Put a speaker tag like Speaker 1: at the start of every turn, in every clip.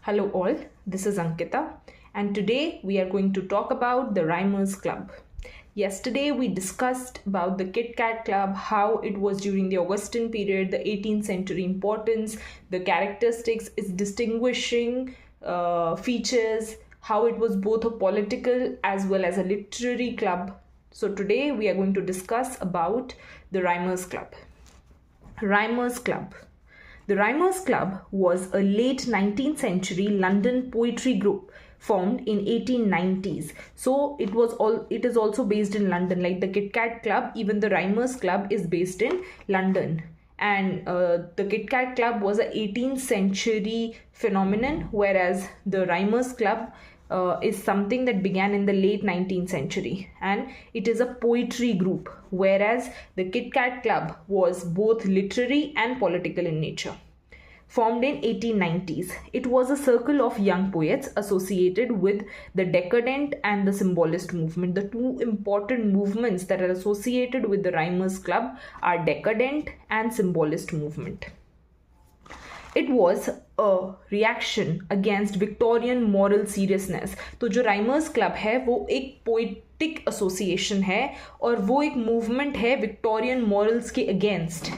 Speaker 1: Hello all, this is Ankita and today we are going to talk about the Rhymers Club. Yesterday we discussed about the Kit Kat Club, how it was during the Augustan period, the 18th century importance, the characteristics, its distinguishing features, how it was both a political as well as a literary club. So today we are going to discuss about the Rhymers Club. Rhymers Club. The Rhymers Club was a late 19th century London poetry group formed in 1890s. So it is also based in London, like the Kit Kat Club. Even the Rhymers Club is based in London. And the Kit Kat Club was a 18th century phenomenon, whereas the Rhymers Club is something that began in the late 19th century, and it is a poetry group, whereas the Kit Kat Club was both literary and political in nature. Formed in 1890s, it was a circle of young poets associated with the decadent and the symbolist movement. The two important movements that are associated with the Rhymers Club are decadent and symbolist movement. It was a reaction against Victorian moral seriousness. तो जो राइमर्स club है वो एक poetic association है और वो एक movement है विक्टोरियन मॉरल्स के against.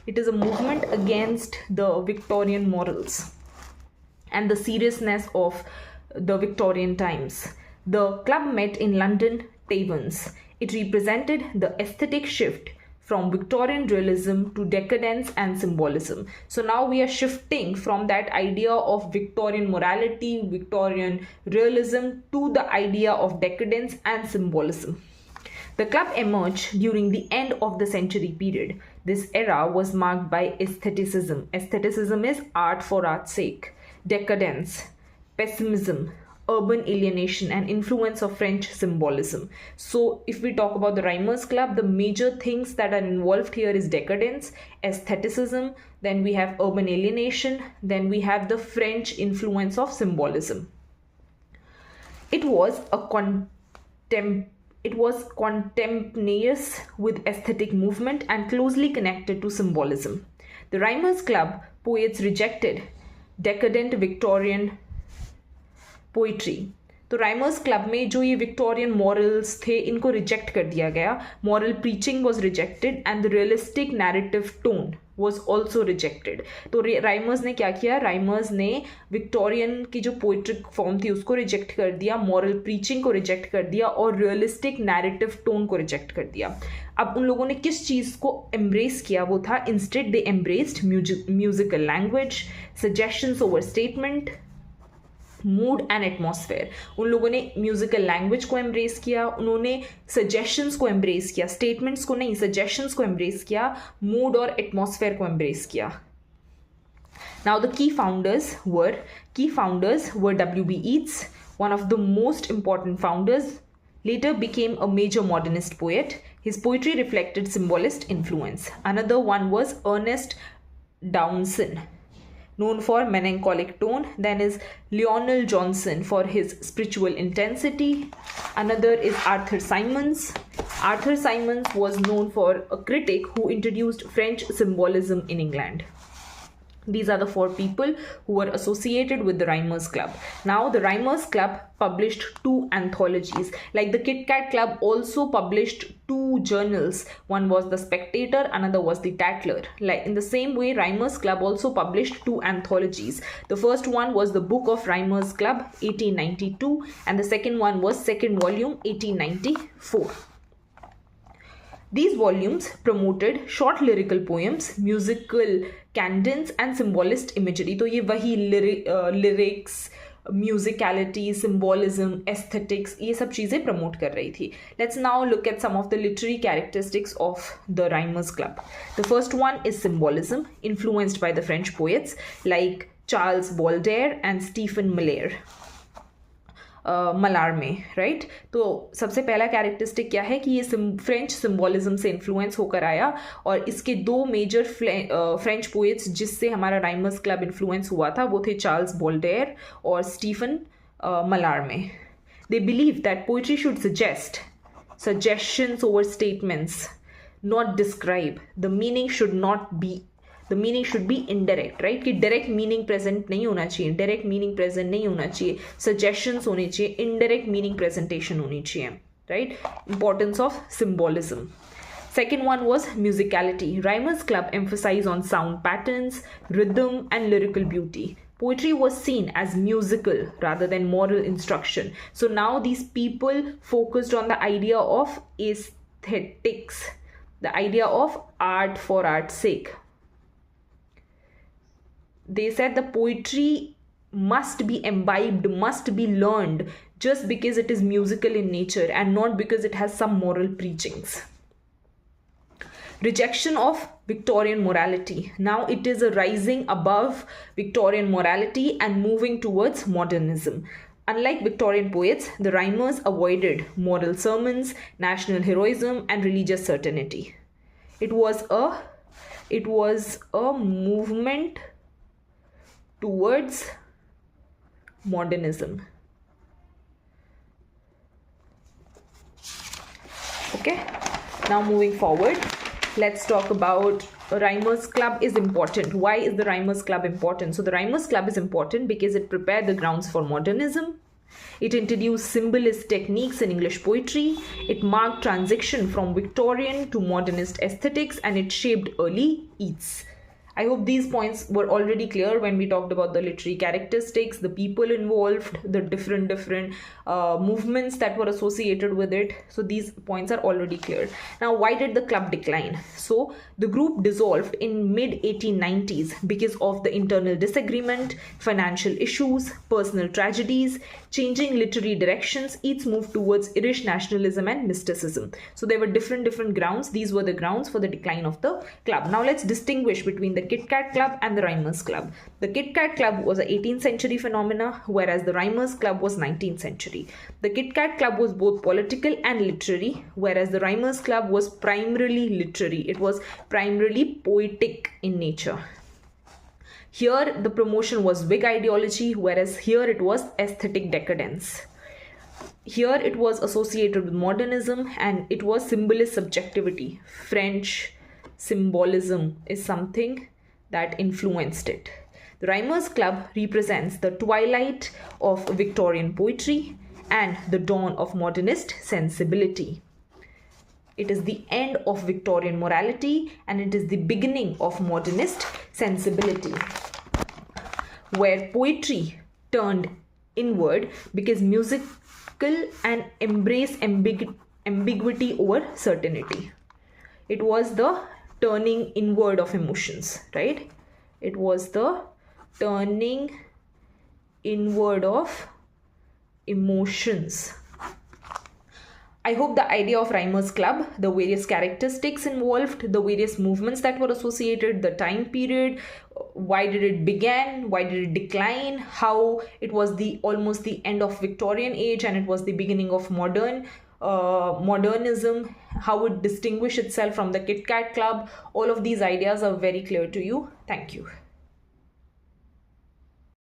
Speaker 1: It is a movement against the Victorian morals and the seriousness of the Victorian times. The club met in London taverns. It represented the aesthetic shift from Victorian realism to decadence and symbolism. So now we are shifting from that idea of Victorian morality, Victorian realism to the idea of decadence and symbolism. The club emerged during the end of the century period. This era was marked by aestheticism. Aestheticism is art for art's sake, decadence, pessimism, urban alienation, and influence of French symbolism. So if we talk about the Rhymers Club, the major things that are involved here is decadence, aestheticism, then we have urban alienation, then we have the French influence of symbolism. It was contemporaneous with aesthetic movement and closely connected to symbolism. The Rhymers Club poets rejected decadent Victorian poetry. तो राइमर्स club में जो ये Victorian morals थे इनको reject कर दिया गया. Moral preaching was rejected and the realistic narrative tone was also rejected. तो राइमर्स ने क्या किया, राइमर्स ने विक्टोरियन की जो पोइट्रिक फॉर्म थी उसको रिजेक्ट कर दिया, मॉरल प्रीचिंग को रिजेक्ट कर दिया और रियलिस्टिक नैरेटिव टोन को रिजेक्ट कर दिया. अब उन लोगों ने किस चीज़ को एम्ब्रेस किया, वो था instead they embraced musical language, suggestions over statement, mood and atmosphere. उन लोगों ने म्यूजिकल लैंग्वेज को एम्ब्रेस किया, उन्होंने सजेशंस को एम्ब्रेस किया, स्टेटमेंट्स को नहीं सजेशंस को एम्ब्रेस किया, मूड और एटमॉस्फेयर को एम्ब्रेस किया. Now the key founders were W.B. Yeats, one of the most important founders, later became a major modernist poet. His poetry reflected symbolist influence. Another one was Ernest Dowson, known for melancholic tone. Then is Lionel Johnson for his spiritual intensity. Another is Arthur Symons. Arthur Symons was known for a critic who introduced French symbolism in England. These are the four people who were associated with the Rhymers Club. Now the Rhymers Club published two anthologies. Like the Kit Kat Club also published two journals. One was the Spectator, another was the Tatler. Like in the same way, Rhymers Club also published two anthologies. The first one was the Book of Rhymers Club 1892 and the second one was second volume 1894. These volumes promoted short lyrical poems, musical cadence and symbolist imagery. तो ये वही lyrics, musicality, symbolism, aesthetics, ये सब चीज़ें promote कर रही थी. Let's now look at some of the literary characteristics of the Rhymers Club. The first one is symbolism, influenced by the French poets like Charles Baudelaire and Stephen Mallarmé, right. तो सबसे पहला characteristic क्या है कि ये French symbolism से influence होकर आया और इसके दो मेजर फ्रेंच पोएट्स जिससे हमारा राइमर्स क्लब इन्फ्लुएंस हुआ था वो थे चार्ल्स बॉल्डेयर और Stephane Mallarme. They believe that poetry should suggest, suggestions over statements, not describe. The meaning should not be the meaning should be indirect, right? कि direct meaning present नहीं होना चाहिए, direct meaning present नहीं होना चाहिए, suggestions होने चाहिए, indirect meaning presentation होनी चाहिए, right? Importance of symbolism. Second one was musicality. Rhymers Club emphasized on sound patterns, rhythm, and lyrical beauty. Poetry was seen as musical rather than moral instruction. So now these people focused on the idea of aesthetics, the idea of art for art's sake. They said the poetry must be imbibed, must be learned just because it is musical in nature and not because it has some moral preachings. Rejection of Victorian morality. Now it is a rising above Victorian morality and moving towards modernism. Unlike Victorian poets, the rhymers avoided moral sermons, national heroism, and religious certainty. It was a movement towards modernism. Okay, now moving forward, let's talk about Rhymers Club is important. Why is the Rhymers Club important? So the Rhymers Club is important because it prepared the grounds for modernism. It introduced symbolist techniques in English poetry. It marked transition from Victorian to modernist aesthetics, and it shaped early Yeats. I hope these points were already clear when we talked about the literary characteristics, the people involved, the different movements that were associated with it. So these points are already clear. Now, why did the club decline? So the group dissolved in mid 1890s because of the internal disagreement, financial issues, personal tragedies, changing literary directions. Each moved towards Irish nationalism and mysticism. So there were different grounds. These were the grounds for the decline of the club. Now let's distinguish between the Kit Kat Club and the Rhymers Club. The Kit Kat Club was an 18th century phenomena, whereas the Rhymers Club was 19th century. The Kit Kat Club was both political and literary, whereas the Rhymers Club was primarily literary. It was primarily poetic in nature. Here the promotion was Whig ideology, whereas here it was aesthetic decadence. Here it was associated with modernism and it was symbolist subjectivity. French symbolism is something that influenced it. The Rhymers Club represents the twilight of Victorian poetry and the dawn of modernist sensibility. It is the end of Victorian morality and it is the beginning of modernist sensibility, where poetry turned inward because musical and embraced ambiguity over certainty. It was the turning inward of emotions, right? It was the turning inward of emotions. I hope the idea of Rhymers Club, the various characteristics involved, the various movements that were associated, the time period, why did it begin, why did it decline, how it was almost the end of Victorian age and it was the beginning of modernism, how it distinguished itself from the Kit Kat Club. All of these ideas are very clear to you. Thank you.